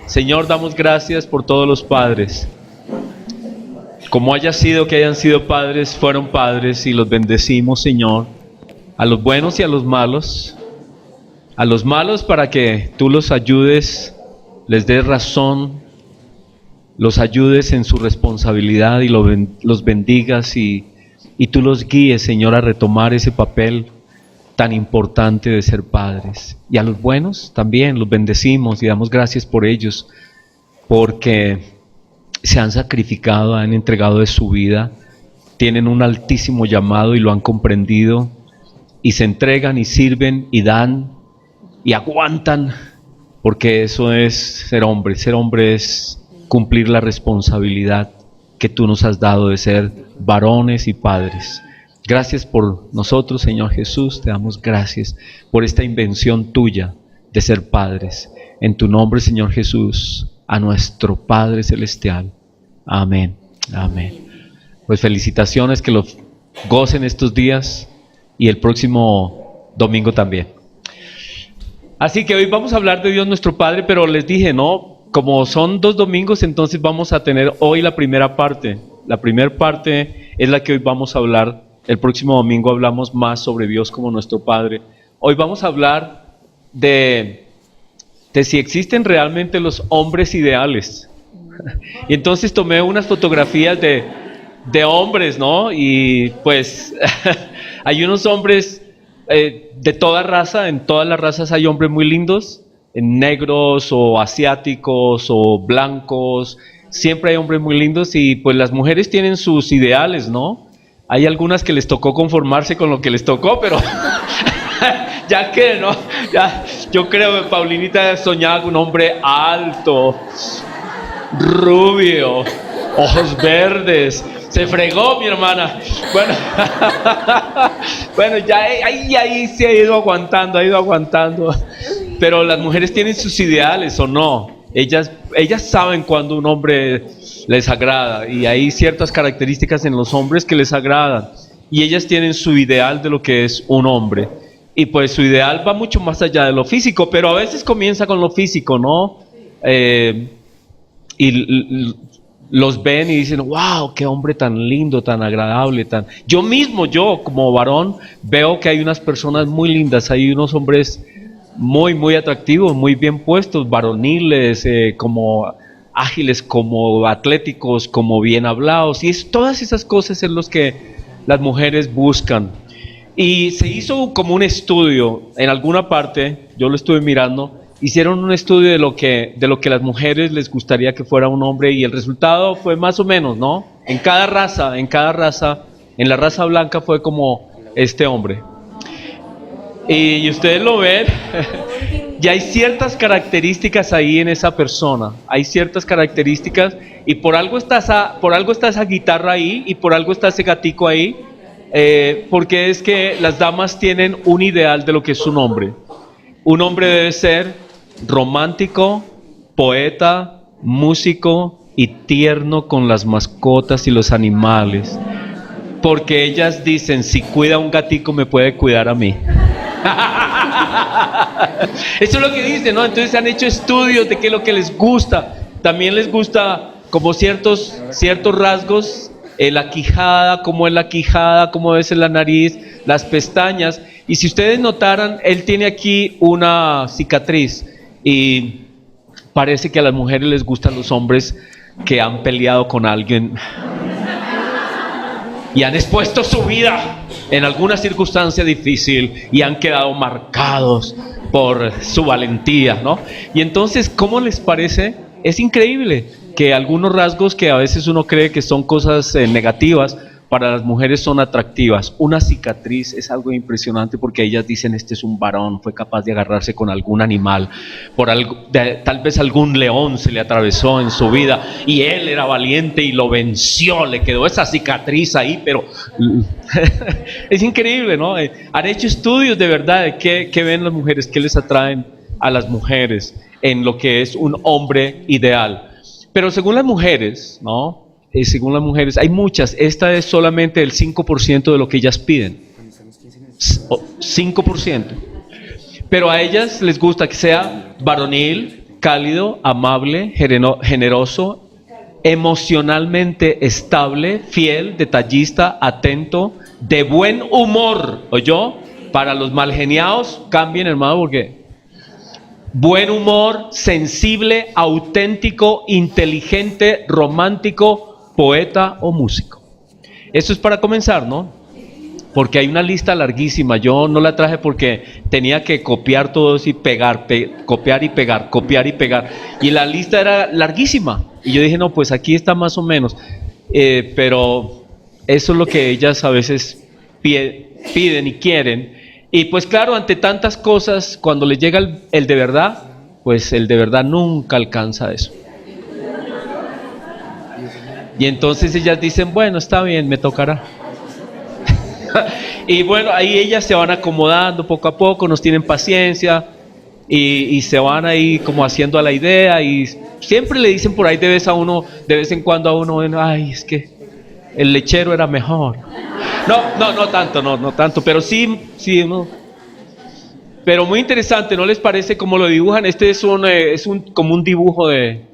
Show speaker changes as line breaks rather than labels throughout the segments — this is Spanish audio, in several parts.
Señor, damos gracias por todos los padres. Como haya sido que hayan sido padres, fueron padres y los bendecimos, Señor. A los buenos y a los malos. A los malos para que tú los ayudes, les des razón, los ayudes en su responsabilidad y los bendigas y tú los guíes, Señor, a retomar ese papel tan importante de ser padres. Y a los buenos también los bendecimos y damos gracias por ellos, porque se han sacrificado, han entregado de su vida, tienen un altísimo llamado y lo han comprendido, y se entregan y sirven y dan y aguantan, porque eso es ser hombre. Ser hombre es cumplir la responsabilidad que tú nos has dado de ser varones y padres. Gracias por nosotros, Señor Jesús, te damos gracias por esta invención tuya de ser padres. En tu nombre, Señor Jesús, a nuestro Padre Celestial. Amén, amén. Pues felicitaciones, que los gocen estos días y el próximo domingo también. Así que hoy vamos a hablar de Dios nuestro Padre, pero les dije, no, como son 2 domingos, entonces vamos a tener hoy la primera parte. La primera parte es la que hoy vamos a hablar. El próximo domingo hablamos más sobre Dios como nuestro Padre. Hoy vamos a hablar de si existen realmente los hombres ideales. Y entonces tomé unas fotografías de hombres, ¿no? Y pues hay unos hombres de toda raza, en todas las razas hay hombres muy lindos, negros o asiáticos o blancos, siempre hay hombres muy lindos y pues las mujeres tienen sus ideales, ¿no? Hay algunas que les tocó conformarse con lo que les tocó, pero ya que no, ya, yo creo que Paulinita soñaba con un hombre alto, rubio, ojos verdes. Se fregó mi hermana. Bueno, bueno, ya ahí se ha ido aguantando. Pero las mujeres tienen sus ideales, ¿o no? Ellas saben cuando un hombre les agrada, y hay ciertas características en los hombres que les agradan, y ellas tienen su ideal de lo que es un hombre, y pues su ideal va mucho más allá de lo físico, pero a veces comienza con lo físico, ¿no? Los ven y dicen, wow, qué hombre tan lindo, tan agradable, Yo como varón, veo que hay unas personas muy lindas, hay unos hombres muy, muy atractivos, muy bien puestos, varoniles, como ágiles, como atléticos, como bien hablados, y todas esas cosas son las que las mujeres buscan. Y se hizo como un estudio, en alguna parte, yo lo estuve mirando, hicieron un estudio de lo que las mujeres les gustaría que fuera un hombre, y el resultado fue más o menos, ¿no? En cada raza, en la raza blanca fue como este hombre. Y ustedes lo ven, y hay ciertas características ahí en esa persona, hay ciertas características, y por algo está esa guitarra ahí, y por algo está ese gatico ahí, porque es que las damas tienen un ideal de lo que es un hombre. Un hombre debe ser romántico, poeta, músico y tierno con las mascotas y los animales, porque ellas dicen, si cuida a un gatico me puede cuidar a mí. Eso es lo que dicen, ¿no? Entonces han hecho estudios de qué es lo que les gusta. También les gusta como ciertos rasgos, la quijada, cómo es la quijada, cómo debe ser la nariz, las pestañas. Y si ustedes notaran, él tiene aquí una cicatriz, y parece que a las mujeres les gustan los hombres que han peleado con alguien y han expuesto su vida en alguna circunstancia difícil y han quedado marcados por su valentía, ¿no? Y entonces, ¿cómo les parece? Es increíble que algunos rasgos que a veces uno cree que son cosas negativas, para las mujeres son atractivas. Una cicatriz es algo impresionante, porque ellas dicen, este es un varón, fue capaz de agarrarse con algún animal, tal vez algún león se le atravesó en su vida y él era valiente y lo venció, le quedó esa cicatriz ahí, pero es increíble, ¿no? Han hecho estudios de verdad de qué ven las mujeres, qué les atraen a las mujeres en lo que es un hombre ideal. Pero según las mujeres, ¿no? Según las mujeres, hay muchas, esta es solamente el 5% de lo que ellas piden, 5%, pero a ellas les gusta que sea varonil, cálido, amable, generoso, emocionalmente estable, fiel, detallista, atento, de buen humor. ¿Oyó? Para los malgeniados, cambien, hermano, porque buen humor, sensible, auténtico, inteligente, romántico, poeta o músico. Eso es para comenzar, ¿no? Porque hay una lista larguísima. Yo no la traje porque tenía que copiar todo eso y pegar, copiar y pegar, copiar y pegar. Y la lista era larguísima. Y yo dije, no, pues aquí está más o menos. Pero eso es lo que ellas a veces piden y quieren. Y pues claro, ante tantas cosas, cuando les llega el de verdad, pues el de verdad nunca alcanza eso. Y entonces ellas dicen, bueno, está bien, me tocará. Y bueno, ahí ellas se van acomodando poco a poco, nos tienen paciencia y se van ahí como haciendo a la idea, y siempre le dicen por ahí de vez en cuando a uno, ay, es que el lechero era mejor. No tanto, pero sí, no. Pero muy interesante, ¿no les parece cómo lo dibujan? Este es como un dibujo de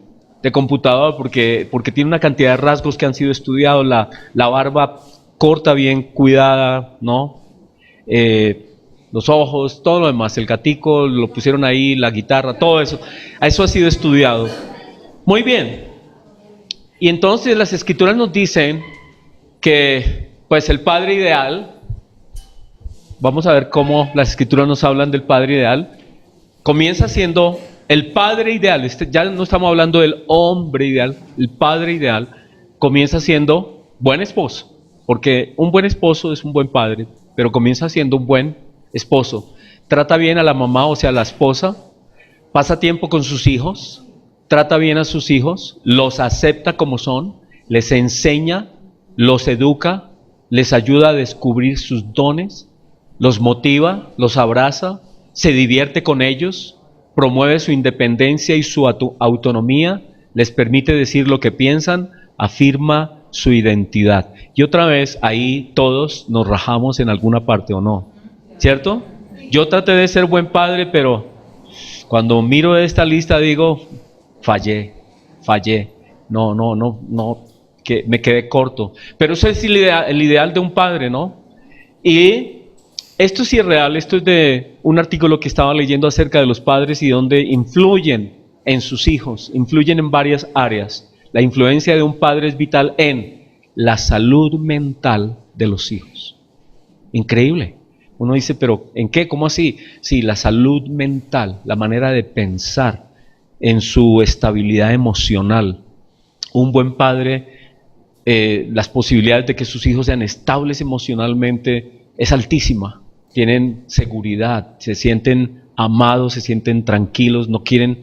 computador, porque tiene una cantidad de rasgos que han sido estudiados. La barba corta, bien cuidada, ¿no? Los ojos, todo lo demás, el gatico lo pusieron ahí, la guitarra, todo eso. Eso ha sido estudiado. Muy bien. Y entonces las escrituras nos dicen que, pues, el padre ideal, vamos a ver cómo las escrituras nos hablan del padre ideal, comienza siendo el padre ideal. Ya no estamos hablando del hombre ideal, el padre ideal comienza siendo buen esposo. Porque un buen esposo es un buen padre, pero comienza siendo un buen esposo. Trata bien a la mamá, o sea, a la esposa, pasa tiempo con sus hijos, trata bien a sus hijos, los acepta como son, les enseña, los educa, les ayuda a descubrir sus dones, los motiva, los abraza, se divierte con ellos, promueve su independencia y su autonomía, les permite decir lo que piensan, afirma su identidad. Y otra vez, ahí todos nos rajamos en alguna parte, ¿o no? ¿Cierto? Yo traté de ser buen padre, pero cuando miro esta lista digo, fallé. No, que me quedé corto. Pero eso es el ideal de un padre, ¿no? Y esto sí es real. Esto es de un artículo que estaba leyendo acerca de los padres y donde influyen en sus hijos, influyen en varias áreas. La influencia de un padre es vital en la salud mental de los hijos. Increíble. Uno dice, pero ¿en qué? ¿Cómo así? Sí, la salud mental, la manera de pensar, en su estabilidad emocional. Un buen padre, las posibilidades de que sus hijos sean estables emocionalmente es altísima. Tienen seguridad, se sienten amados, se sienten tranquilos, no tienen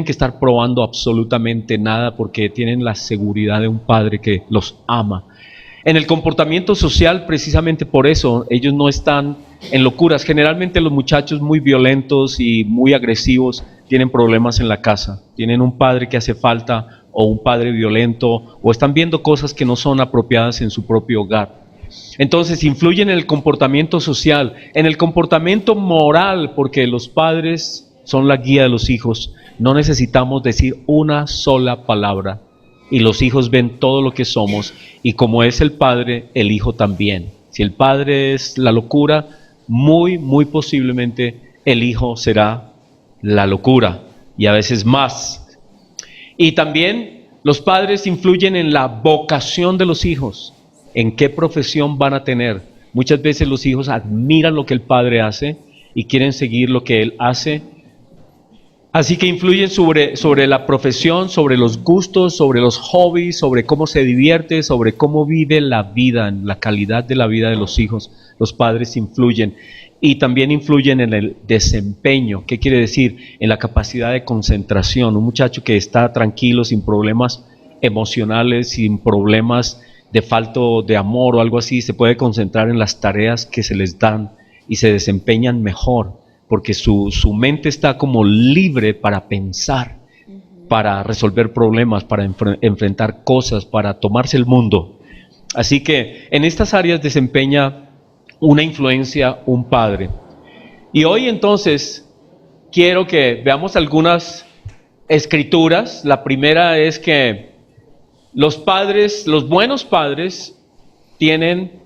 que estar probando absolutamente nada porque tienen la seguridad de un padre que los ama. En el comportamiento social, precisamente por eso, ellos no están en locuras. Generalmente los muchachos muy violentos y muy agresivos tienen problemas en la casa, tienen un padre que hace falta o un padre violento, o están viendo cosas que no son apropiadas en su propio hogar. Entonces influyen en el comportamiento social, en el comportamiento moral, porque los padres son la guía de los hijos. No necesitamos decir una sola palabra y los hijos ven todo lo que somos, y como es el padre, el hijo también. Si el padre es la locura, muy posiblemente el hijo será la locura, y a veces más. Y también los padres influyen en la vocación de los hijos. ¿En qué profesión van a tener? Muchas veces los hijos admiran lo que el padre hace y quieren seguir lo que él hace. Así que influyen sobre la profesión, sobre los gustos, sobre los hobbies, sobre cómo se divierte, sobre cómo vive la vida, en la calidad de la vida de los hijos. Los padres influyen. Y también influyen en el desempeño. ¿Qué quiere decir? En la capacidad de concentración. Un muchacho que está tranquilo, sin problemas emocionales, sin problemas de falta de amor o algo así, se puede concentrar en las tareas que se les dan y se desempeñan mejor, porque su mente está como libre para pensar, para resolver problemas, para enfrentar cosas, para tomarse el mundo. Así que en estas áreas desempeña una influencia un padre. Y hoy entonces quiero que veamos algunas escrituras. La primera es que los padres, los buenos padres, tienen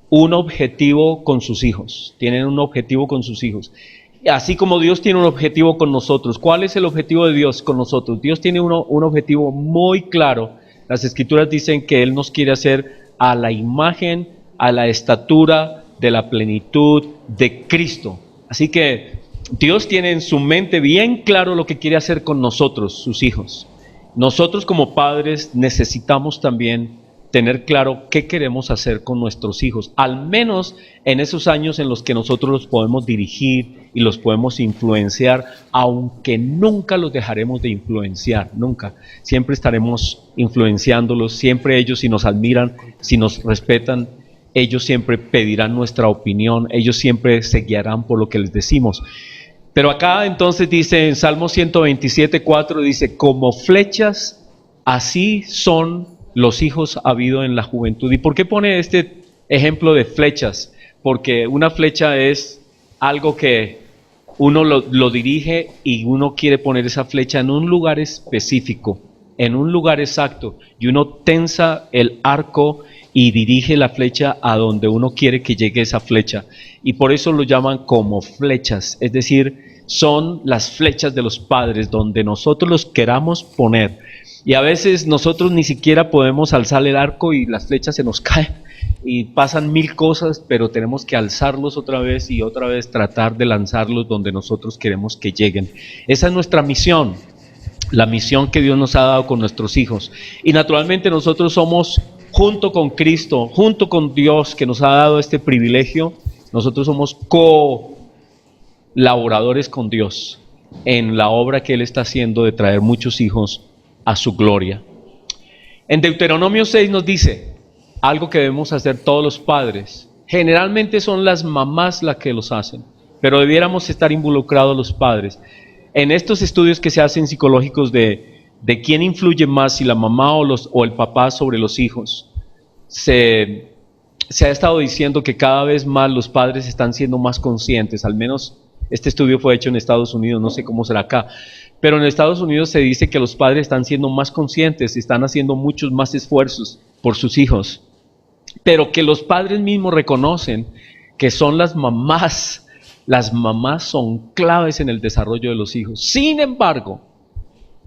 un objetivo con sus hijos. Tienen un objetivo con sus hijos. Así como Dios tiene un objetivo con nosotros. ¿Cuál es el objetivo de Dios con nosotros? Dios tiene un objetivo muy claro. Las escrituras dicen que Él nos quiere hacer a la imagen, a la estatura de la plenitud de Cristo. Así que Dios tiene en su mente bien claro lo que quiere hacer con nosotros, sus hijos. Nosotros como padres necesitamos también tener claro qué queremos hacer con nuestros hijos, al menos en esos años en los que nosotros los podemos dirigir y los podemos influenciar, aunque nunca los dejaremos de influenciar, nunca. Siempre estaremos influenciándolos, siempre ellos, si nos admiran, si nos respetan, ellos siempre pedirán nuestra opinión, ellos siempre se guiarán por lo que les decimos. Pero acá entonces dice en Salmo 127:4, dice, como flechas, así son los hijos habido en la juventud. ¿Y por qué pone este ejemplo de flechas? Porque una flecha es algo que uno lo dirige y uno quiere poner esa flecha en un lugar específico, en un lugar exacto, y uno tensa el arco y dirige la flecha a donde uno quiere que llegue esa flecha. Y por eso lo llaman como flechas, es decir, son las flechas de los padres donde nosotros los queramos poner. Y a veces nosotros ni siquiera podemos alzar el arco y las flechas se nos caen y pasan mil cosas, pero tenemos que alzarlos otra vez y otra vez tratar de lanzarlos donde nosotros queremos que lleguen. Esa es nuestra misión, la misión que Dios nos ha dado con nuestros hijos. Y naturalmente nosotros somos, junto con Cristo, junto con Dios que nos ha dado este privilegio, nosotros somos colaboradores con Dios en la obra que Él está haciendo de traer muchos hijos a su gloria. En Deuteronomio 6 nos dice algo que debemos hacer todos los padres. Generalmente son las mamás las que los hacen, pero debiéramos estar involucrados los padres. En estos estudios que se hacen psicológicos de quién influye más, si la mamá o el papá sobre los hijos, se ha estado diciendo que cada vez más los padres están siendo más conscientes. Al menos este estudio fue hecho en Estados Unidos, no sé cómo será acá. Pero en Estados Unidos se dice que los padres están siendo más conscientes, están haciendo muchos más esfuerzos por sus hijos, pero que los padres mismos reconocen que son las mamás son claves en el desarrollo de los hijos. Sin embargo,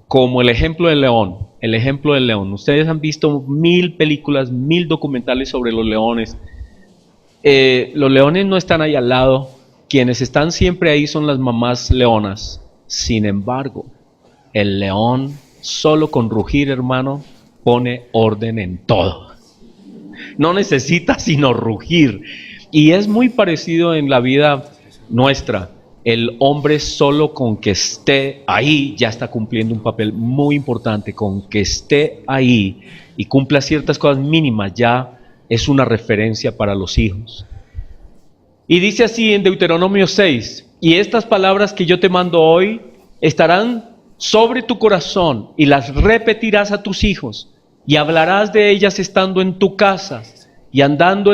como el ejemplo del león, ustedes han visto 1000 películas, 1000 documentales sobre los leones. Los leones no están ahí al lado, quienes están siempre ahí son las mamás leonas. Sin embargo, el león, solo con rugir, hermano, pone orden en todo. No necesita sino rugir. Y es muy parecido en la vida nuestra. El hombre solo con que esté ahí ya está cumpliendo un papel muy importante. Con que esté ahí y cumpla ciertas cosas mínimas ya es una referencia para los hijos. Y dice así en Deuteronomio 6, y estas palabras que yo te mando hoy estarán sobre tu corazón y las repetirás a tus hijos y hablarás de ellas estando en tu casa y andando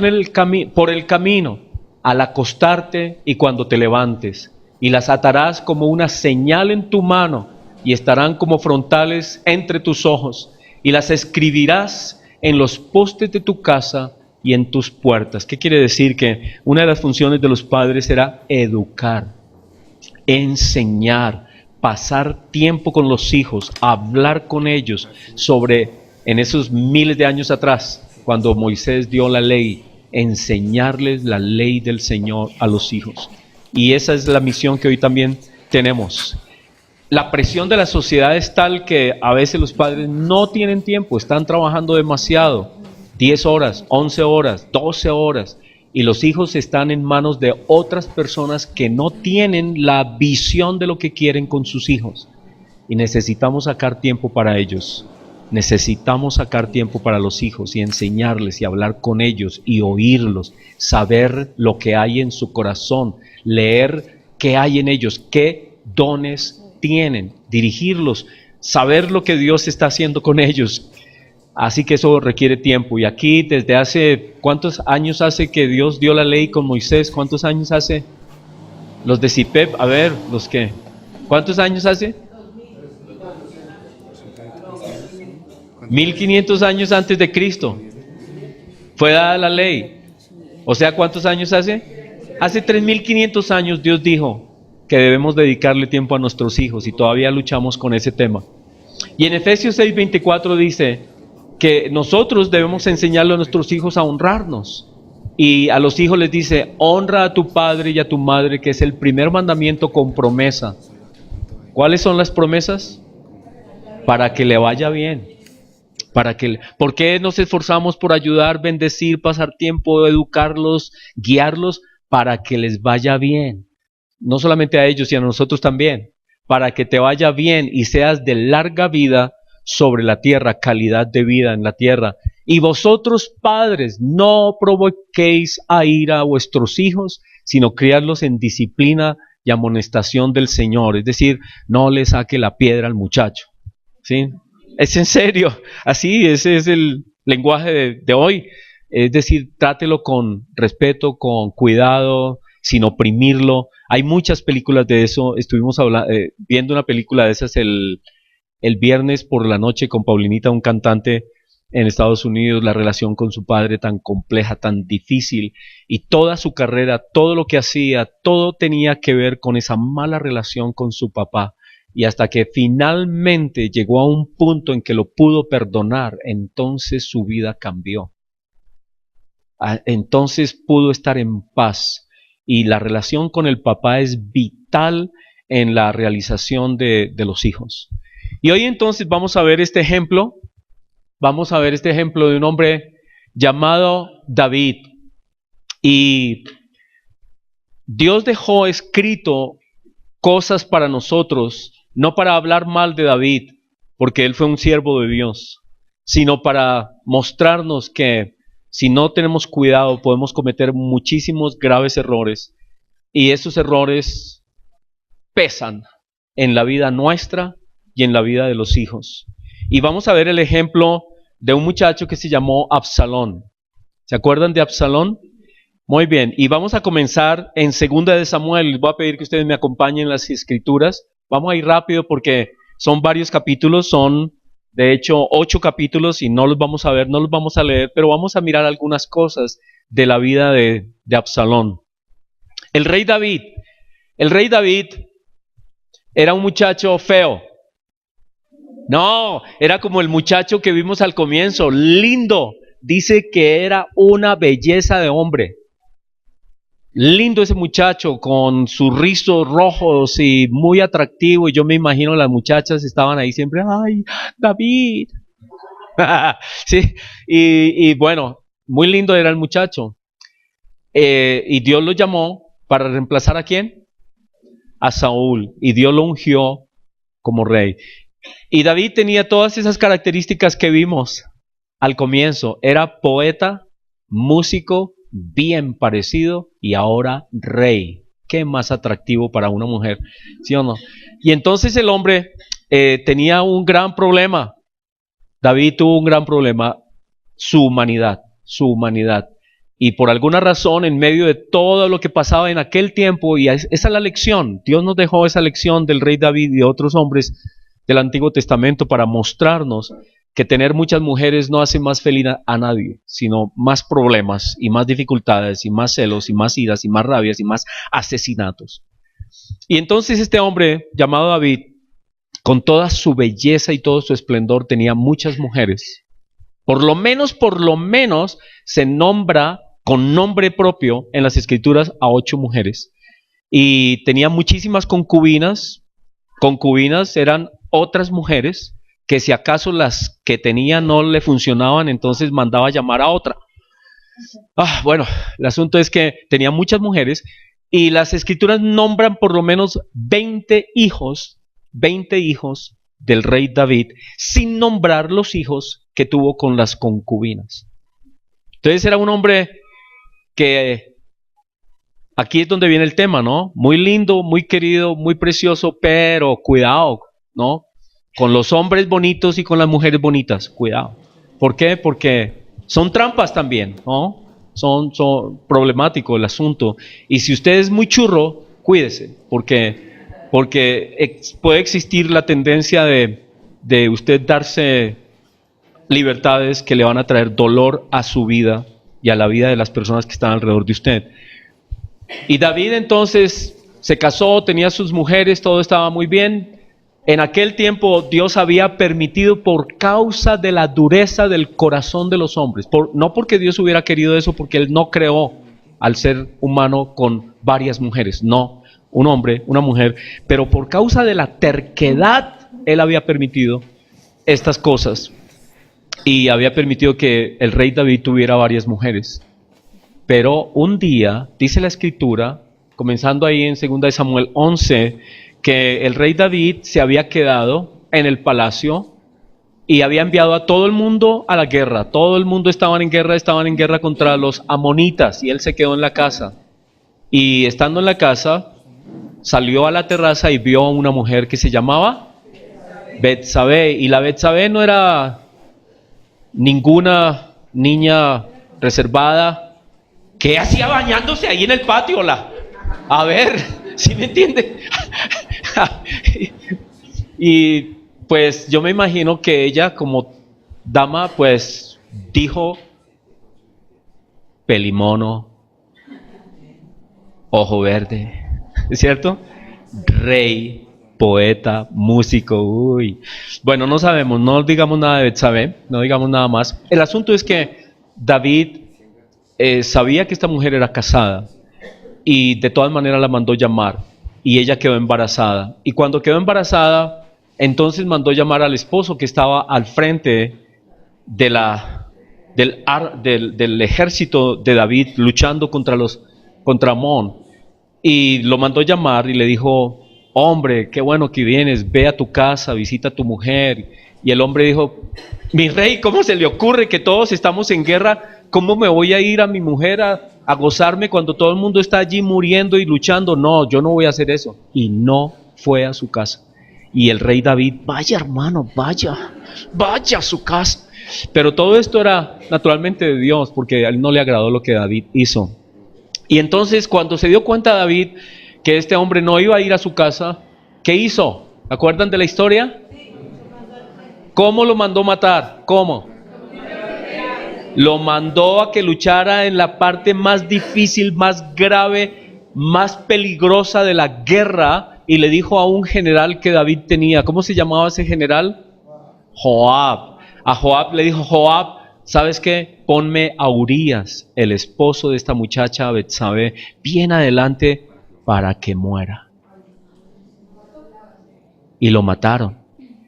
por el camino, al acostarte y cuando te levantes, y las atarás como una señal en tu mano y estarán como frontales entre tus ojos, y las escribirás en los postes de tu casa y en tus puertas. ¿Qué quiere decir? Que una de las funciones de los padres era educar, enseñar, pasar tiempo con los hijos, hablar con ellos sobre, en esos miles de años atrás, cuando Moisés dio la ley, enseñarles la ley del Señor a los hijos. Y esa es la misión que hoy también tenemos. La presión de la sociedad es tal que a veces los padres no tienen tiempo, están trabajando demasiado, 10 horas, 11 horas, 12 horas, y los hijos están en manos de otras personas que no tienen la visión de lo que quieren con sus hijos. Y necesitamos sacar tiempo para ellos. Necesitamos sacar tiempo para los hijos y enseñarles y hablar con ellos y oírlos, saber lo que hay en su corazón, leer qué hay en ellos, qué dones tienen, dirigirlos, saber lo que Dios está haciendo con ellos. Así que eso requiere tiempo. Y aquí desde hace, ¿cuántos años hace que Dios dio la ley con Moisés? ¿Cuántos años hace? Los de CIPEP, a ver, los que, ¿cuántos años hace? 1500 años antes de Cristo fue dada la ley. O sea, ¿cuántos años hace? Hace 3500 años Dios dijo que debemos dedicarle tiempo a nuestros hijos y todavía luchamos con ese tema. Y en Efesios 6:24 dice que nosotros debemos enseñarle a nuestros hijos a honrarnos. Y a los hijos les dice, honra a tu padre y a tu madre, que es el primer mandamiento con promesa. ¿Cuáles son las promesas? Para que le vaya bien. ¿Por qué nos esforzamos por ayudar, bendecir, pasar tiempo, educarlos, guiarlos? Para que les vaya bien. No solamente a ellos, sino a nosotros también. Para que te vaya bien y seas de larga vida sobre la tierra, calidad de vida en la tierra. Y vosotros, padres, no provoquéis a ira a vuestros hijos, sino criarlos en disciplina y amonestación del Señor. Es decir, no le saque la piedra al muchacho. ¿Sí? Es en serio. Así, ese es el lenguaje de hoy. Es decir, trátelo con respeto, con cuidado, sin oprimirlo. Hay muchas películas de eso. Estuvimos viendo una película de esas el viernes por la noche con Paulinita, un cantante en Estados Unidos, la relación con su padre tan compleja, tan difícil, y toda su carrera, todo lo que hacía, todo tenía que ver con esa mala relación con su papá. Y hasta que finalmente llegó a un punto en que lo pudo perdonar, entonces su vida cambió. Entonces pudo estar en paz. Y la relación con el papá es vital en la realización de los hijos. Y hoy entonces vamos a ver este ejemplo. Vamos a ver este ejemplo de un hombre llamado David. Y Dios dejó escrito cosas para nosotros, no para hablar mal de David, porque él fue un siervo de Dios, sino para mostrarnos que si no tenemos cuidado podemos cometer muchísimos graves errores, y esos errores pesan en la vida nuestra y en la vida de los hijos. Y vamos a ver el ejemplo de un muchacho que se llamó Absalón. ¿Se acuerdan de Absalón? Muy bien, y vamos a comenzar en 2 de Samuel. Les voy a pedir que ustedes me acompañen en las escrituras. Vamos a ir rápido porque son varios capítulos, son de hecho 8 capítulos y no los vamos a ver, no los vamos a leer, pero vamos a mirar algunas cosas de la vida de Absalón. El rey David era un muchacho feo. No, era como el muchacho que vimos al comienzo, lindo. Dice que era una belleza de hombre. Lindo ese muchacho con sus rizos rojos y muy atractivo. Y yo me imagino las muchachas estaban ahí siempre, ¡ay, David! Sí, y bueno, muy lindo era el muchacho. Y Dios lo llamó para reemplazar ¿a quién? A Saúl. Y Dios lo ungió como rey. Y David tenía todas esas características que vimos al comienzo. Era poeta, músico, bien parecido y ahora rey. ¿Qué más atractivo para una mujer? ¿Sí o no? Y entonces el hombre tenía un gran problema. David tuvo un gran problema, su humanidad. Y por alguna razón, en medio de todo lo que pasaba en aquel tiempo, y esa es la lección, Dios nos dejó esa lección del rey David y de otros hombres del Antiguo Testamento para mostrarnos que tener muchas mujeres no hace más feliz a nadie, sino más problemas y más dificultades y más celos y más iras y más rabias y más asesinatos. Y entonces este hombre llamado David, con toda su belleza y todo su esplendor, tenía muchas mujeres. Por lo menos se nombra con nombre propio en las Escrituras a 8 mujeres. Y tenía muchísimas concubinas. Concubinas eran otras mujeres que si acaso las que tenía no le funcionaban, entonces mandaba a llamar a otra. Bueno, el asunto es que tenía muchas mujeres y las Escrituras nombran por lo menos 20 hijos del rey David, sin nombrar los hijos que tuvo con las concubinas. Entonces era un hombre que, aquí es donde viene el tema, ¿no? Muy lindo, muy querido, muy precioso, pero cuidado, ¿no? Con los hombres bonitos y con las mujeres bonitas, cuidado. ¿Por qué? Porque son trampas también, ¿no? Son problemático el asunto. Y si usted es muy churro, cuídese, porque puede existir la tendencia de de usted darse libertades que le van a traer dolor a su vida y a la vida de las personas que están alrededor de usted. Y David entonces se casó, tenía sus mujeres, todo estaba muy bien. En aquel tiempo Dios había permitido, por causa de la dureza del corazón de los hombres, no porque Dios hubiera querido eso, porque Él no creó al ser humano con varias mujeres, no, un hombre, una mujer, pero por causa de la terquedad Él había permitido estas cosas y había permitido que el rey David tuviera varias mujeres. Pero un día, dice la escritura, comenzando ahí en 2 Samuel 11, que el rey David se había quedado en el palacio y había enviado a todo el mundo a la guerra. Todo el mundo estaban en guerra contra los amonitas, y él se quedó en la casa. Y estando en la casa, salió a la terraza y vio a una mujer que se llamaba Betsabé, y la Betsabé no era ninguna niña reservada. ¿Qué hacía bañándose ahí en el patio? A ver, ¿sí me entiende? Y pues yo me imagino que ella, como dama, pues dijo: pelimono, ojo verde, ¿es cierto? Rey, poeta, músico, uy. Bueno, no sabemos, no digamos nada de Betsabé, no digamos nada más. El asunto es que David sabía que esta mujer era casada y de todas maneras la mandó llamar, y ella quedó embarazada. Y cuando quedó embarazada, entonces mandó llamar al esposo que estaba al frente del ejército de David luchando contra Amón, y lo mandó llamar y le dijo: hombre, qué bueno que vienes, ve a tu casa, visita a tu mujer. Y el hombre dijo: mi rey, ¿cómo se le ocurre que todos estamos en guerra? ¿Cómo me voy a ir a mi mujer a gozarme cuando todo el mundo está allí muriendo y luchando? No, yo no voy a hacer eso. Y no fue a su casa. Y el rey David: vaya hermano, vaya a su casa. Pero todo esto era naturalmente de Dios, porque a él no le agradó lo que David hizo. Y entonces, cuando se dio cuenta David que este hombre no iba a ir a su casa, ¿qué hizo? ¿Se acuerdan de la historia? ¿Cómo lo mandó matar? ¿Cómo? Lo mandó a que luchara en la parte más difícil, más grave, más peligrosa de la guerra, y le dijo a un general que David tenía. ¿Cómo se llamaba ese general? Joab. A Joab le dijo: Joab, ¿sabes qué? Ponme a Urías, el esposo de esta muchacha Betsabé, bien adelante para que muera. Y lo mataron.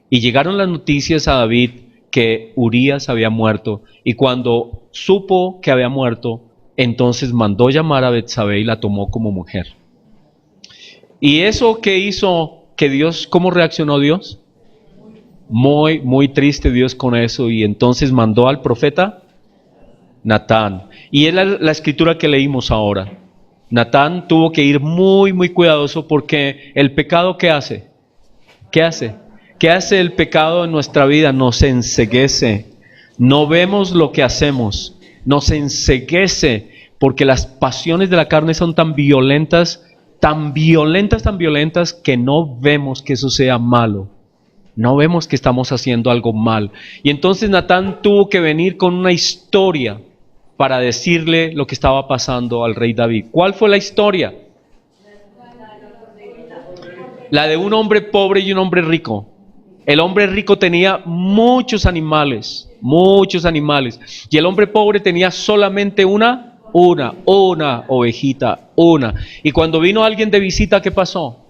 Y llegaron las noticias a David que Urías había muerto, y cuando supo que había muerto, entonces mandó llamar a Betsabé y la tomó como mujer. ¿Y eso qué hizo? Que Dios, ¿cómo reaccionó Dios? Muy triste Dios con eso, y entonces mandó al profeta Natán. Y es la escritura que leímos ahora. Natán tuvo que ir muy cuidadoso, porque el pecado, ¿qué hace? ¿Qué hace? ¿Qué hace el pecado en nuestra vida? Nos enceguece. No vemos lo que hacemos. Nos enceguece, porque las pasiones de la carne son tan violentas, que no vemos que eso sea malo. No vemos que estamos haciendo algo mal. Y entonces Natán tuvo que venir con una historia para decirle lo que estaba pasando al rey David. ¿Cuál fue la historia? La de un hombre pobre y un hombre rico. El hombre rico tenía muchos animales, y el hombre pobre tenía solamente una ovejita, una. Y cuando vino alguien de visita, ¿qué pasó?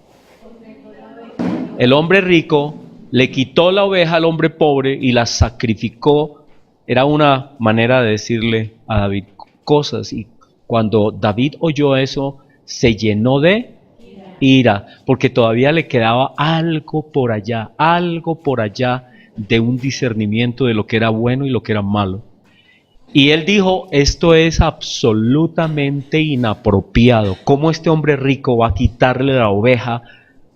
El hombre rico le quitó la oveja al hombre pobre y la sacrificó. Era una manera de decirle a David cosas, y cuando David oyó eso, se llenó de ira, porque todavía le quedaba algo por allá de un discernimiento de lo que era bueno y lo que era malo. Y él dijo: esto es absolutamente inapropiado. ¿Cómo este hombre rico va a quitarle la oveja,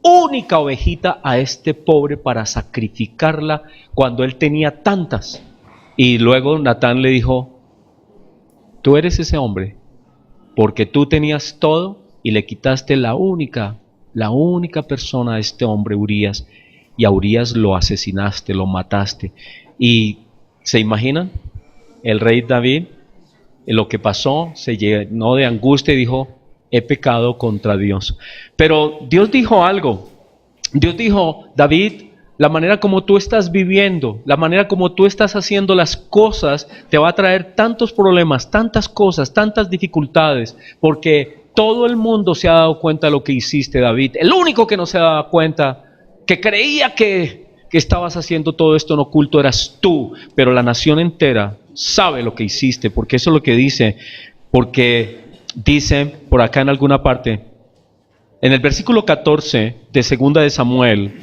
única ovejita, a este pobre para sacrificarla cuando él tenía tantas? Y luego Natán le dijo: tú eres ese hombre, porque tú tenías todo y le quitaste la única persona a este hombre, Urías. y a Urías lo asesinaste, lo mataste. Y ¿se imaginan? El rey David, lo que pasó, se llenó de angustia y dijo, he pecado contra Dios. Pero Dios dijo algo. Dios dijo, David, la manera como tú estás viviendo, la manera como tú estás haciendo las cosas, te va a traer tantos problemas, tantas cosas, tantas dificultades, porque todo el mundo se ha dado cuenta de lo que hiciste, David. El único que no se ha dado cuenta, que creía que estabas haciendo todo esto en oculto, eras tú, pero la nación entera sabe lo que hiciste, porque eso es lo que dice, porque dice por acá en alguna parte, en el versículo 14 de Segunda de Samuel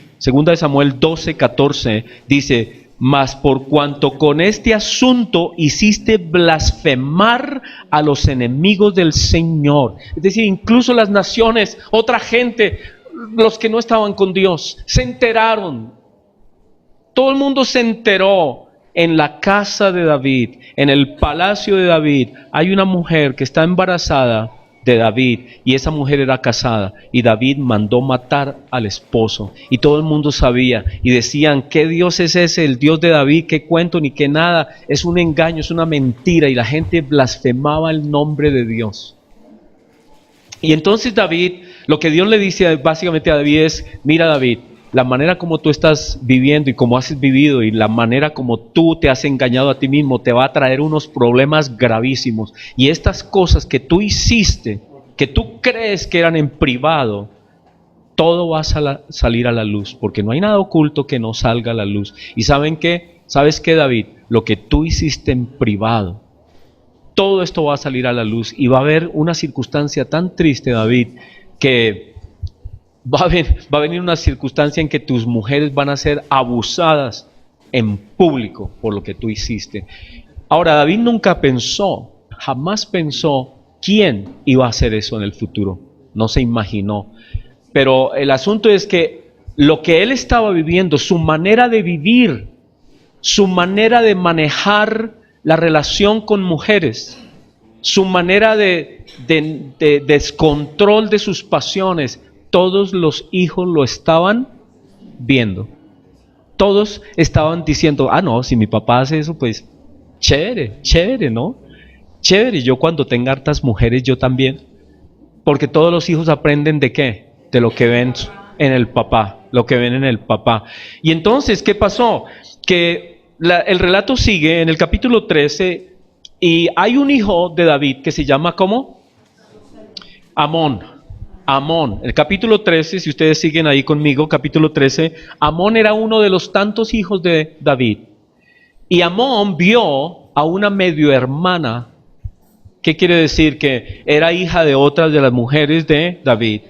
12, 14, dice, mas por cuanto con este asunto hiciste blasfemar a los enemigos del Señor, es decir, incluso las naciones, otra gente, los que no estaban con Dios, se enteraron, todo el mundo se enteró. En la casa de David, en el palacio de David, hay una mujer que está embarazada de David, y esa mujer era casada, y David mandó matar al esposo, y todo el mundo sabía, y decían, ¿qué Dios es ese? El Dios de David, qué cuento ni qué nada, es un engaño, es una mentira, y la gente blasfemaba el nombre de Dios. Y entonces David, lo que Dios le dice básicamente a David es, mira David, la manera como tú estás viviendo y como has vivido y la manera como tú te has engañado a ti mismo te va a traer unos problemas gravísimos. Y estas cosas que tú hiciste, que tú crees que eran en privado, todo va a salir a la luz, porque no hay nada oculto que no salga a la luz. ¿Y saben qué? ¿Sabes qué, David? Lo que tú hiciste en privado, todo esto va a salir a la luz y va a haber una circunstancia tan triste, David, que va a venir una circunstancia en que tus mujeres van a ser abusadas en público por lo que tú hiciste. Ahora, David nunca pensó, jamás pensó quién iba a hacer eso en el futuro. No se imaginó. Pero el asunto es que lo que él estaba viviendo, su manera de vivir, su manera de manejar la relación con mujeres, su manera de descontrol de sus pasiones, todos los hijos lo estaban viendo. Todos estaban diciendo, no, si mi papá hace eso, pues chévere, chévere, ¿no? Chévere, yo cuando tenga hartas mujeres, yo también. Porque todos los hijos aprenden ¿de qué? De lo que ven en el papá, lo que ven en el papá. Y entonces, ¿qué pasó? Que el relato sigue en el capítulo 13 y hay un hijo de David que se llama, ¿cómo? Amón. Amón, el capítulo 13, si ustedes siguen ahí conmigo, capítulo 13, Amón era uno de los tantos hijos de David. Y Amón vio a una medio hermana. ¿Qué quiere decir? Que era hija de otras de las mujeres de David.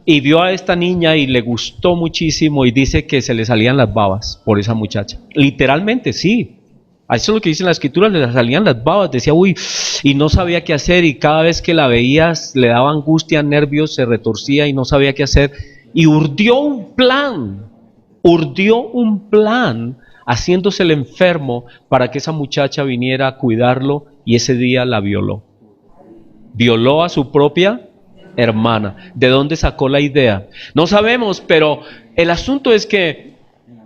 Y vio a esta niña y le gustó muchísimo y dice que se le salían las babas por esa muchacha. Literalmente, sí. Eso es lo que dice en la escritura, le salían las babas, decía, uy, y no sabía qué hacer, y cada vez que la veías le daba angustia, nervios, se retorcía y no sabía qué hacer, y urdió un plan, haciéndose el enfermo para que esa muchacha viniera a cuidarlo, y ese día la violó. Violó a su propia hermana. ¿De dónde sacó la idea? No sabemos, pero el asunto es que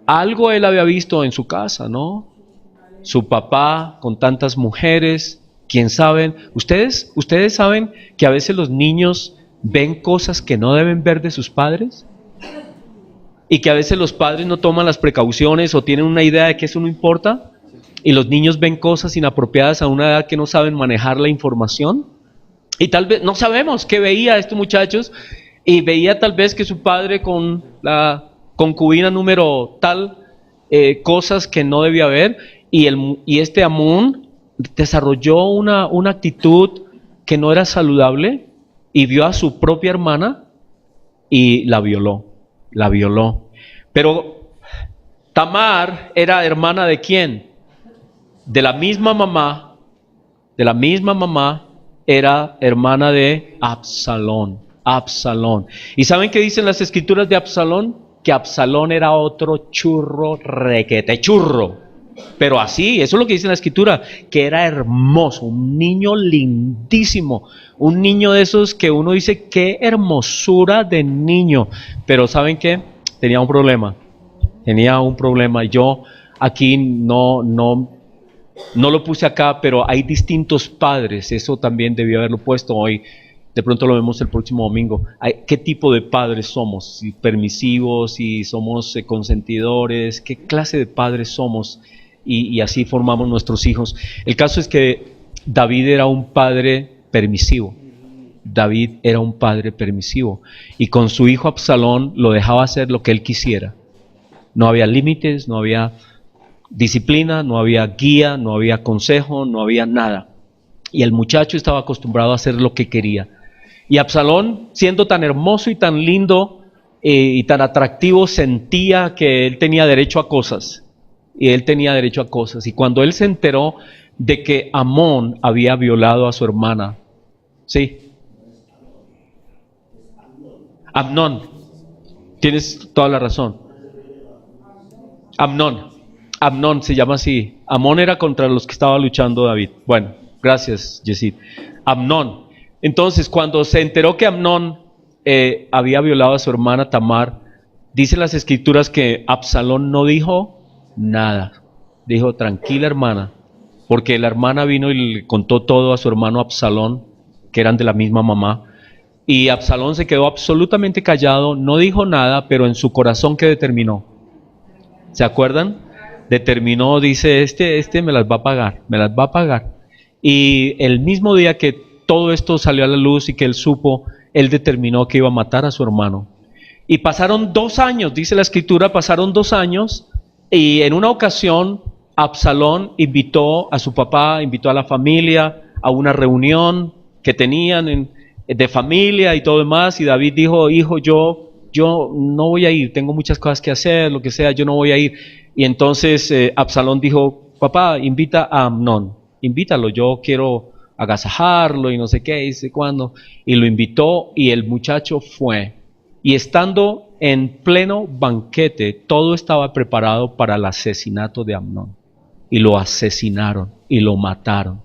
algo él había visto en su casa, ¿no? Su papá con tantas mujeres, quién sabe. ¿Ustedes saben que a veces los niños ven cosas que no deben ver de sus padres? Y que a veces los padres no toman las precauciones o tienen una idea de que eso no importa. Y los niños ven cosas inapropiadas a una edad que no saben manejar la información. Y tal vez, no sabemos qué veía estos muchachos. Y veía tal vez que su padre con la concubina número tal, cosas que no debía ver. Y este Amón desarrolló una actitud que no era saludable y vio a su propia hermana y la violó. Pero Tamar era hermana ¿de quién? De la misma mamá, era hermana de Absalón. ¿Y saben qué dicen las escrituras de Absalón? Que Absalón era otro churro, requete churro. Pero así, eso es lo que dice la escritura, que era hermoso, un niño lindísimo, un niño de esos que uno dice, qué hermosura de niño. Pero ¿saben qué? Tenía un problema. tenía un problema. Yo aquí no lo puse acá, pero hay distintos padres. Eso también debí haberlo puesto hoy. De pronto lo vemos el próximo domingo. ¿Qué tipo de padres somos? Si permisivos, si somos consentidores, ¿qué clase de padres somos? Y así formamos nuestros hijos. El caso es que David era un padre permisivo. David era un padre permisivo. Y con su hijo Absalón lo dejaba hacer lo que él quisiera. No había límites, no había disciplina, no había guía, no había consejo, no había nada. Y el muchacho estaba acostumbrado a hacer lo que quería. Y Absalón, siendo tan hermoso y tan lindo y tan atractivo, sentía que él tenía derecho a cosas. Y él tenía derecho a cosas. Y cuando él se enteró de que Amnón había violado a su hermana, ¿sí? Amnón, tienes toda la razón. Amnón se llama así. Amón era contra los que estaba luchando David. Bueno, gracias, Yesid. Amnón. Entonces, cuando se enteró que Amnón había violado a su hermana Tamar, dice las escrituras que Absalón no dijo nada. Dijo, tranquila hermana, porque la hermana vino y le contó todo a su hermano Absalón, que eran de la misma mamá. Y Absalón se quedó absolutamente callado, no dijo nada, pero en su corazón, ¿qué determinó? ¿Se acuerdan? Determinó, dice, este me las va a pagar, me las va a pagar. Y el mismo día que todo esto salió a la luz y que él supo, él determinó que iba a matar a su hermano. Y pasaron 2 años, dice la escritura, pasaron 2 años, y en una ocasión Absalón invitó a su papá, invitó a la familia a una reunión que tenían de familia y todo demás, y David dijo, hijo, yo no voy a ir, tengo muchas cosas que hacer, lo que sea, yo no voy a ir. Y entonces Absalón dijo, papá, invita a Amnón, invítalo, yo quiero agasajarlo y no sé qué, y sé cuándo. Y lo invitó y el muchacho fue. Y estando en pleno banquete, todo estaba preparado para el asesinato de Amnón. Y lo asesinaron y lo mataron.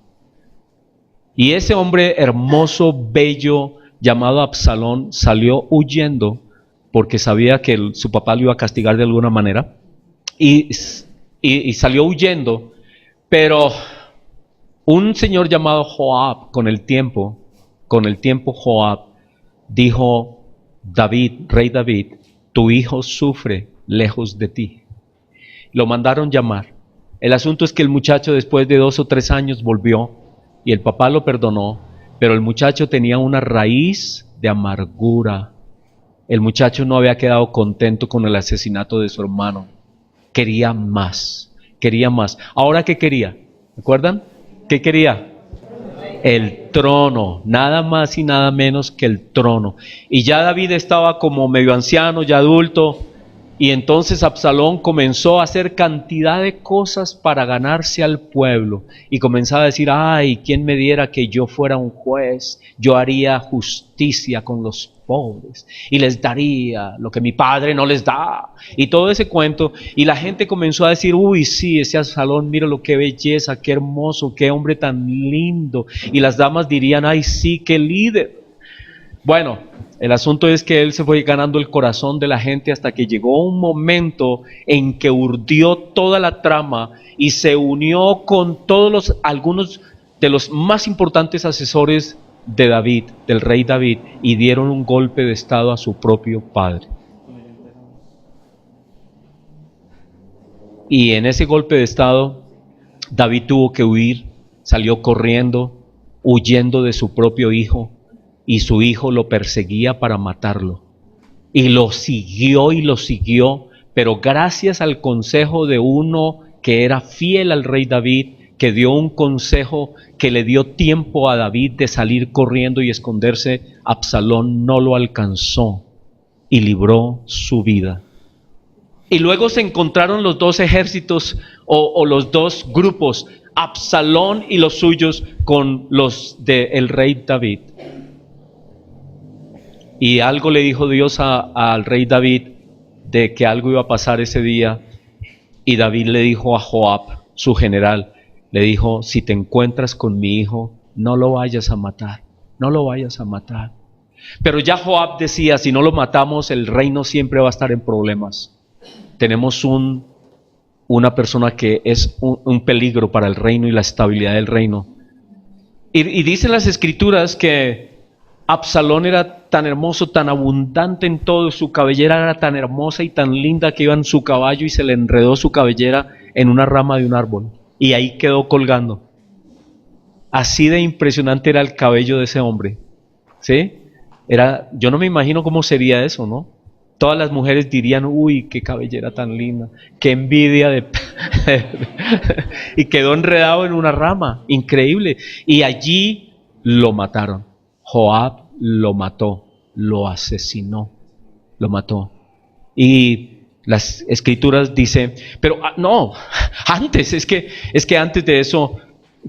Y ese hombre hermoso, bello, llamado Absalón, salió huyendo porque sabía que su papá lo iba a castigar de alguna manera. Y salió huyendo, pero un señor llamado Joab, con el tiempo Joab dijo, David, rey David, tu hijo sufre lejos de ti. Lo mandaron llamar. El asunto es que el muchacho después de 2 o 3 años volvió y el papá lo perdonó, pero el muchacho tenía una raíz de amargura. El muchacho no había quedado contento con el asesinato de su hermano. Quería más, quería más. ¿Ahora qué quería? ¿Recuerdan? ¿Qué quería? El trono, nada más y nada menos que el trono. Y ya David estaba como medio anciano, ya adulto, y entonces Absalón comenzó a hacer cantidad de cosas para ganarse al pueblo. Y comenzaba a decir, ay, ¿quién me diera que yo fuera un juez? Yo haría justicia con los pobres y les daría lo que mi padre no les da. Y todo ese cuento. Y la gente comenzó a decir, uy, sí, ese Absalón, mira lo que belleza, qué hermoso, qué hombre tan lindo. Y las damas dirían, ay, sí, qué líder. Bueno, el asunto es que él se fue ganando el corazón de la gente hasta que llegó un momento en que urdió toda la trama y se unió con algunos de los más importantes asesores de David, del rey David, y dieron un golpe de estado a su propio padre. Y en ese golpe de estado, David tuvo que huir, salió corriendo, huyendo de su propio hijo, y su hijo lo perseguía para matarlo. Y lo siguió, pero gracias al consejo de uno que era fiel al rey David, que dio un consejo que le dio tiempo a David de salir corriendo y esconderse, Absalón no lo alcanzó y libró su vida. Y luego se encontraron los 2 ejércitos o los 2 grupos, Absalón y los suyos con los del rey David. Y algo le dijo Dios al rey David de que algo iba a pasar ese día. Y David le dijo a Joab, su general, le dijo, si te encuentras con mi hijo, no lo vayas a matar, no lo vayas a matar. Pero ya Joab decía, si no lo matamos, el reino siempre va a estar en problemas. tenemos una persona que es un peligro para el reino y la estabilidad del reino. Y dicen las escrituras que Absalón era tan hermoso, tan abundante en todo, su cabellera era tan hermosa y tan linda que iba en su caballo y se le enredó su cabellera en una rama de un árbol y ahí quedó colgando. Así de impresionante era el cabello de ese hombre, ¿sí? Yo no me imagino cómo sería eso, ¿no? Todas las mujeres dirían, uy, qué cabellera tan linda, qué envidia de... y quedó enredado en una rama, increíble. Y allí lo mataron. Joab lo mató, lo asesinó, lo mató. Y las escrituras dicen, pero no, antes, es que antes de eso,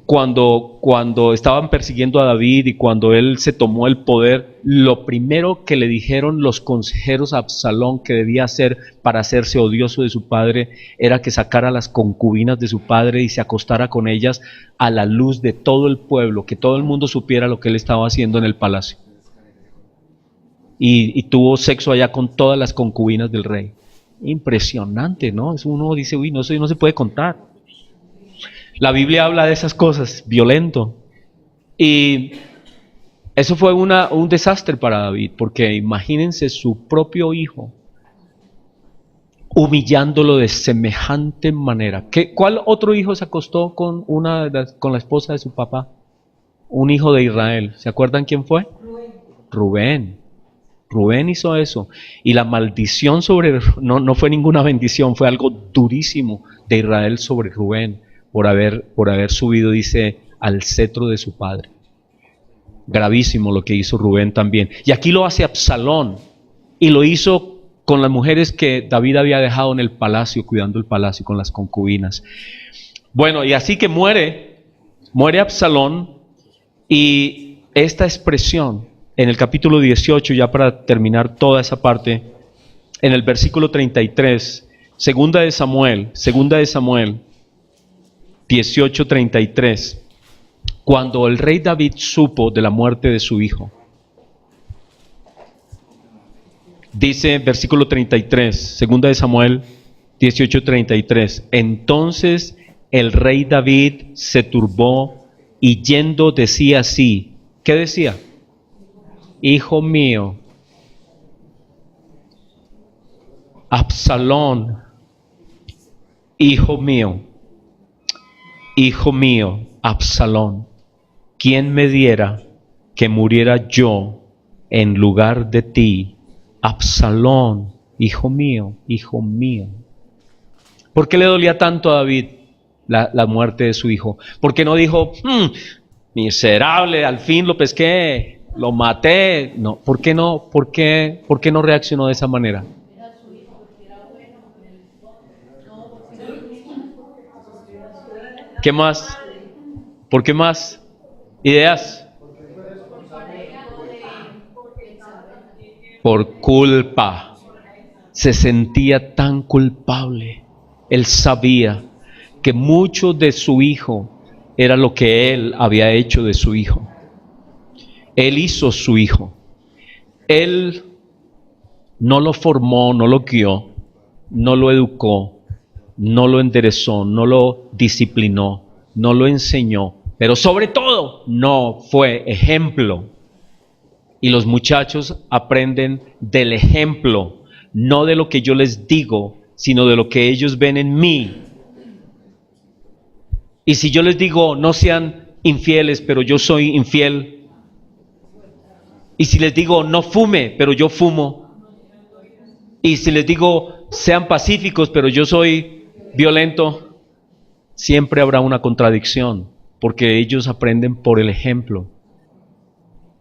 cuando estaban persiguiendo a David y cuando él se tomó el poder, lo primero que le dijeron los consejeros a Absalón que debía hacer para hacerse odioso de su padre era que sacara las concubinas de su padre y se acostara con ellas a la luz de todo el pueblo, que todo el mundo supiera lo que él estaba haciendo en el palacio. Y tuvo sexo allá con todas las concubinas del rey. Impresionante, ¿no? Uno dice, uy, no, eso no se puede contar. La Biblia habla de esas cosas, violento. Y eso fue un desastre para David, porque imagínense su propio hijo humillándolo de semejante manera. ¿Cuál otro hijo se acostó con la esposa de su papá? Un hijo de Israel. ¿Se acuerdan quién fue? Rubén. Rubén hizo eso. Y la maldición no fue ninguna bendición, fue algo durísimo de Israel sobre Rubén. Por haber subido, dice, al cetro de su padre. Gravísimo lo que hizo Rubén también. Y aquí lo hace Absalón. Y lo hizo con las mujeres que David había dejado en el palacio, cuidando el palacio con las concubinas. Bueno, y así que muere Absalón. Y esta expresión, en el capítulo 18, ya para terminar toda esa parte, en el versículo 33, segunda de Samuel, 18:33, cuando el rey David supo de la muerte de su hijo. Dice versículo 33, segunda de Samuel 18:33, entonces el rey David se turbó y yendo decía así, ¿qué decía? Hijo mío, Absalón, hijo mío, Absalón, ¿quién me diera que muriera yo en lugar de ti? Absalón, hijo mío, hijo mío. ¿Por qué le dolía tanto a David la muerte de su hijo? ¿Por qué no dijo, miserable, al fin lo pesqué, lo maté? No, ¿por qué no? ¿Por qué no reaccionó de esa manera? ¿Qué más? ¿Por qué más? ¿Ideas? Por culpa. Se sentía tan culpable. Él sabía que mucho de su hijo era lo que él había hecho de su hijo. Él hizo su hijo. Él no lo formó, no lo guió, no lo educó, no lo enderezó, no lo disciplinó, no lo enseñó, pero sobre todo no fue ejemplo. Y los muchachos aprenden del ejemplo, no de lo que yo les digo, sino de lo que ellos ven en mí. Y si yo les digo no sean infieles, pero yo soy infiel, y si les digo no fume, pero yo fumo, y si les digo sean pacíficos, pero yo soy violento, siempre habrá una contradicción, porque ellos aprenden por el ejemplo.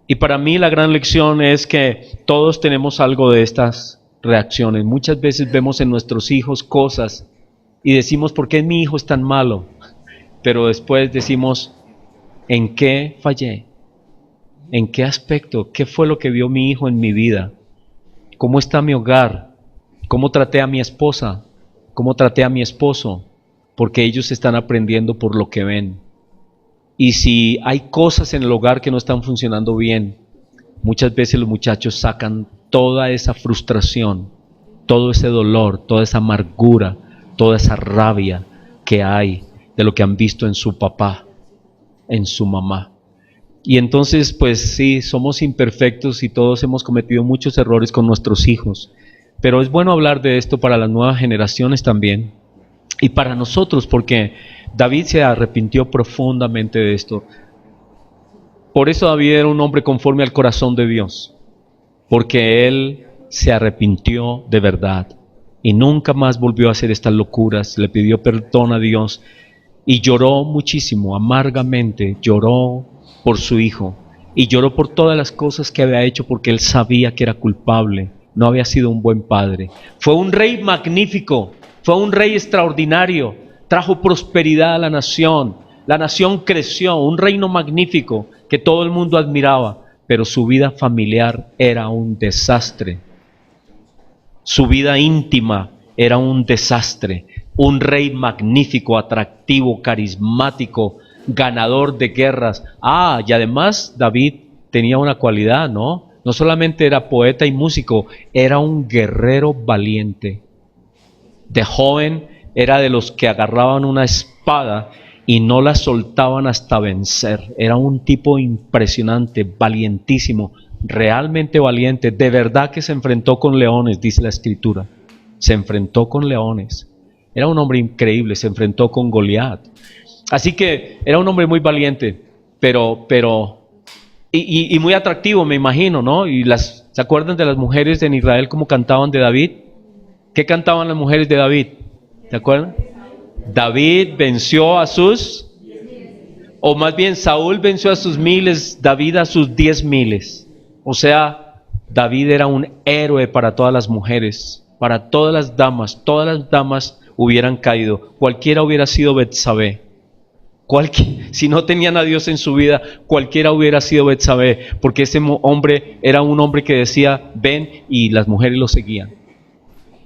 Y para mí la gran lección es que todos tenemos algo de estas reacciones. Muchas veces vemos en nuestros hijos cosas y decimos, ¿por qué mi hijo es tan malo? Pero después decimos, ¿en qué fallé? ¿En qué aspecto? ¿Qué fue lo que vio mi hijo en mi vida? ¿Cómo está mi hogar? ¿Cómo traté a mi esposa? ¿Cómo traté a mi esposo? Porque ellos están aprendiendo por lo que ven. Y si hay cosas en el hogar que no están funcionando bien, muchas veces los muchachos sacan toda esa frustración todo ese dolor, toda esa amargura, toda esa rabia que hay de lo que han visto en su papá, en su mamá. Y entonces, pues sí, somos imperfectos y todos hemos cometido muchos errores con nuestros hijos, pero es bueno hablar de esto para las nuevas generaciones también, y para nosotros, porque David se arrepintió profundamente de esto. Por eso David era un hombre conforme al corazón de Dios, porque él se arrepintió de verdad y nunca más volvió a hacer estas locuras. Le pidió perdón a Dios y lloró muchísimo, amargamente, lloró por su hijo y lloró por todas las cosas que había hecho, porque él sabía que era culpable, no había sido un buen padre. Fue un rey magnífico, fue un rey extraordinario, trajo prosperidad a la nación creció, un reino magnífico que todo el mundo admiraba, pero su vida familiar era un desastre. Su vida íntima era un desastre. Un rey magnífico, atractivo, carismático, ganador de guerras. Y además David tenía una cualidad, ¿no? No solamente era poeta y músico, era un guerrero valiente. De joven era de los que agarraban una espada y no la soltaban hasta vencer. Era un tipo impresionante, valientísimo, realmente valiente. De verdad que se enfrentó con leones, dice la Escritura. Se enfrentó con leones. Era un hombre increíble, se enfrentó con Goliat. Así que era un hombre muy valiente, pero muy atractivo, me imagino, ¿no? ¿Se acuerdan de las mujeres en Israel cómo cantaban de David? ¿Qué cantaban las mujeres de David? ¿Se acuerdan? David venció a sus, o más bien Saúl venció a sus miles, David a sus 10,000. O sea, David era un héroe para todas las mujeres, para todas las damas hubieran caído, cualquiera hubiera sido Betsabé. Si no tenían a Dios en su vida, cualquiera hubiera sido Betsabé, porque ese hombre era un hombre que decía, ven, y las mujeres lo seguían.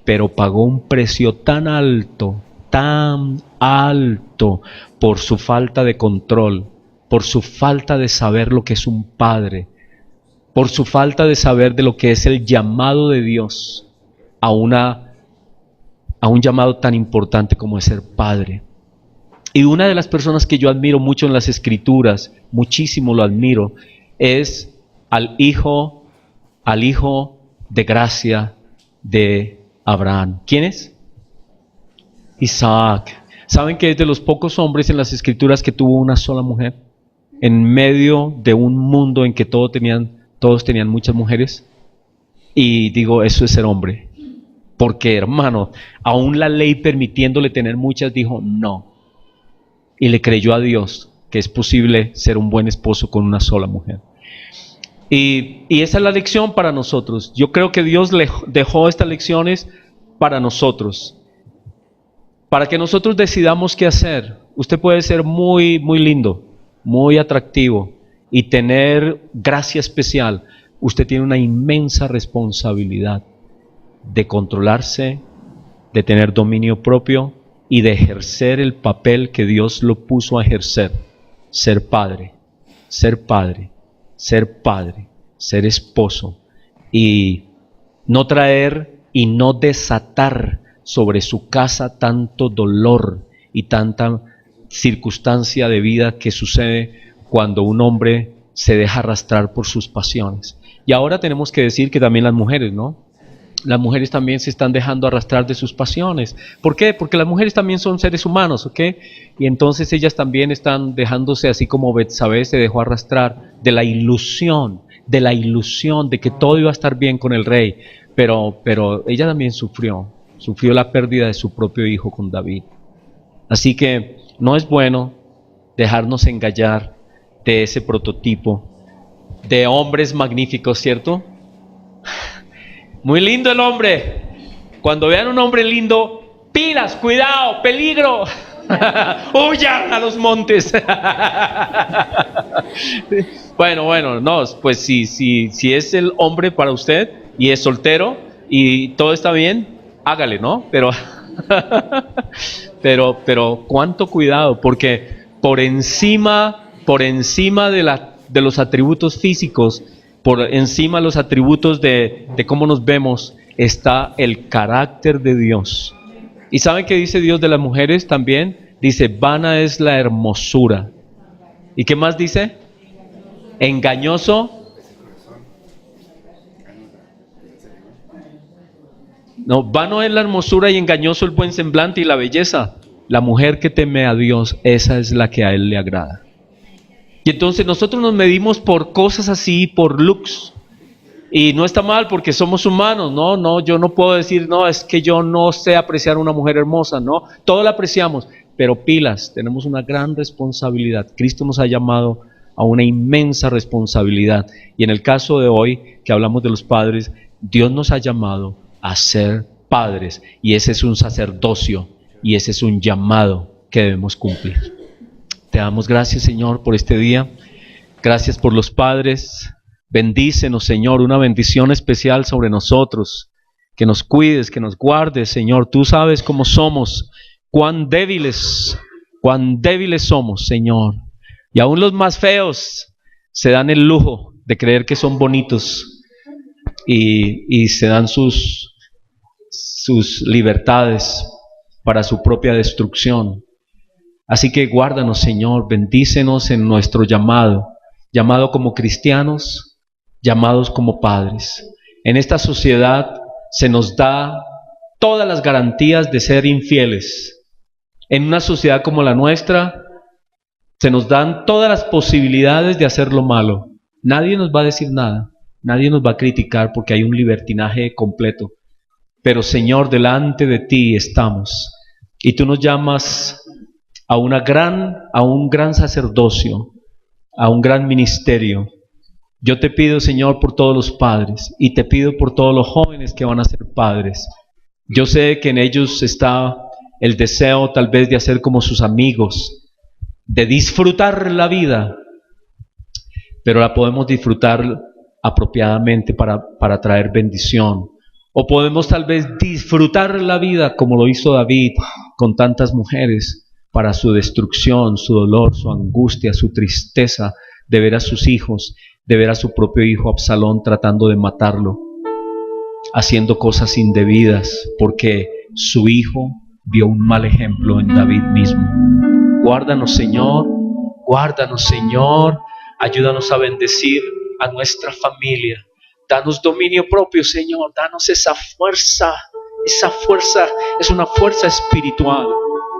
Pero pagó un precio tan alto por su falta de control, por su falta de saber lo que es un padre, por su falta de saber de lo que es el llamado de Dios a un llamado tan importante como es ser padre. Y una de las personas que yo admiro mucho en las Escrituras, muchísimo lo admiro, es al hijo de gracia de Abraham. ¿Quién es? Isaac. ¿Saben que es de los pocos hombres en las Escrituras que tuvo una sola mujer? En medio de un mundo en que todos tenían muchas mujeres. Y digo, eso es ser hombre. Porque, hermano, aún la ley permitiéndole tener muchas, dijo no. Y le creyó a Dios que es posible ser un buen esposo con una sola mujer. Y esa es la lección para nosotros. Yo creo que Dios le dejó estas lecciones para nosotros. Para que nosotros decidamos qué hacer. Usted puede ser muy, muy lindo, muy atractivo y tener gracia especial. Usted tiene una inmensa responsabilidad de controlarse, de tener dominio propio y de ejercer el papel que Dios lo puso a ejercer. Ser padre, ser esposo, y no traer y no desatar sobre su casa tanto dolor y tanta circunstancia de vida que sucede cuando un hombre se deja arrastrar por sus pasiones. Y ahora tenemos que decir que también las mujeres, ¿no? Las mujeres también se están dejando arrastrar de sus pasiones. ¿Por qué? Porque las mujeres también son seres humanos, ¿ok? Y entonces ellas también están dejándose, así como Betsabé se dejó arrastrar de la ilusión de que todo iba a estar bien con el rey. Pero ella también sufrió la pérdida de su propio hijo con David. Así que no es bueno dejarnos engañar de ese prototipo de hombres magníficos, ¿cierto? Muy lindo el hombre. Cuando vean un hombre lindo, pilas, cuidado, peligro. Huyan a los montes. Bueno, no, pues si es el hombre para usted y es soltero y todo está bien, hágale, ¿no? Pero cuánto cuidado, porque por encima de los atributos físicos, por encima de los atributos de cómo nos vemos, está el carácter de Dios. ¿Y saben qué dice Dios de las mujeres también? Dice, vana es la hermosura. ¿Y qué más dice? Engañoso. No, vano es la hermosura y engañoso el buen semblante y la belleza. La mujer que teme a Dios, esa es la que a Él le agrada. Y entonces nosotros nos medimos por cosas así, por looks. Y no está mal porque somos humanos, no, yo no puedo decir, no, es que yo no sé apreciar una mujer hermosa, no, todo la apreciamos, pero pilas, tenemos una gran responsabilidad. Cristo nos ha llamado a una inmensa responsabilidad. Y en el caso de hoy, que hablamos de los padres, Dios nos ha llamado a ser padres, y ese es un sacerdocio, y ese es un llamado que debemos cumplir. Te damos gracias, Señor, por este día. Gracias por los padres. Bendícenos, Señor, una bendición especial sobre nosotros. Que nos cuides, que nos guardes, Señor. Tú sabes cómo somos, cuán débiles somos, Señor. Y aún los más feos se dan el lujo de creer que son bonitos y se dan sus libertades para su propia destrucción. Así que guárdanos, Señor, bendícenos en nuestro llamado como cristianos, llamados como padres. En esta sociedad se nos da todas las garantías de ser infieles. En una sociedad como la nuestra, se nos dan todas las posibilidades de hacer lo malo. Nadie nos va a decir nada, nadie nos va a criticar porque hay un libertinaje completo. Pero, Señor, delante de ti estamos, y tú nos llamas a un gran sacerdocio, a un gran ministerio. Yo te pido, Señor, por todos los padres, y te pido por todos los jóvenes que van a ser padres. Yo sé que en ellos está el deseo tal vez de hacer como sus amigos, de disfrutar la vida, pero la podemos disfrutar apropiadamente para traer bendición. O podemos tal vez disfrutar la vida como lo hizo David con tantas mujeres, para su destrucción, su dolor, su angustia, su tristeza de ver a sus hijos, de ver a su propio hijo Absalón tratando de matarlo, haciendo cosas indebidas, porque su hijo vio un mal ejemplo en David mismo. Guárdanos, Señor, ayúdanos a bendecir a nuestra familia. Danos dominio propio, Señor, danos esa fuerza es una fuerza espiritual.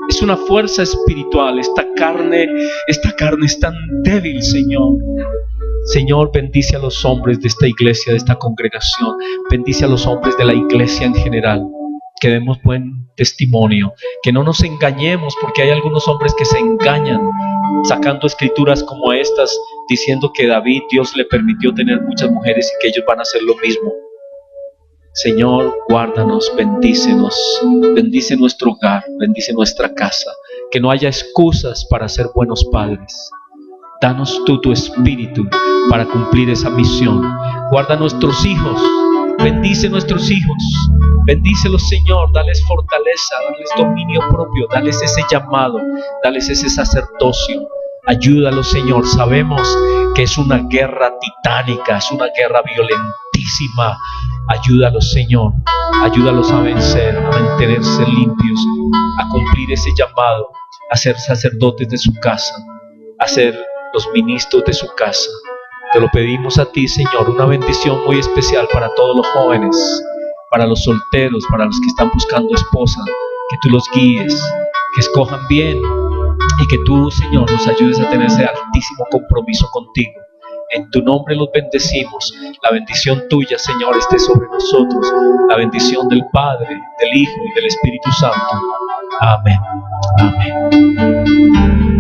Es una fuerza espiritual. Esta carne es tan débil, Señor. Señor, bendice a los hombres de esta iglesia, de esta congregación. Bendice a los hombres de la iglesia en general. Que demos buen testimonio. Que no nos engañemos, porque hay algunos hombres que se engañan sacando escrituras como estas, diciendo que David, Dios le permitió tener muchas mujeres y que ellos van a hacer lo mismo. Señor, guárdanos, bendícenos, bendice nuestro hogar, bendice nuestra casa, que no haya excusas para ser buenos padres. Danos tú tu espíritu para cumplir esa misión. Guarda nuestros hijos, bendice nuestros hijos, bendícelos, Señor, dales fortaleza, dales dominio propio, dales ese llamado, dales ese sacerdocio. Ayúdalos, Señor, sabemos que es una guerra titánica, es una guerra violentísima. Ayúdalos, Señor, ayúdalos a vencer, a mantenerse limpios, a cumplir ese llamado, a ser sacerdotes de su casa, a ser los ministros de su casa. Te lo pedimos a ti, Señor, una bendición muy especial para todos los jóvenes, para los solteros, para los que están buscando esposa, que tú los guíes, que escojan bien y que tú, Señor, nos ayudes a tener ese altísimo compromiso contigo. En tu nombre los bendecimos. La bendición tuya, Señor, esté sobre nosotros. La bendición del Padre, del Hijo y del Espíritu Santo. Amén. Amén.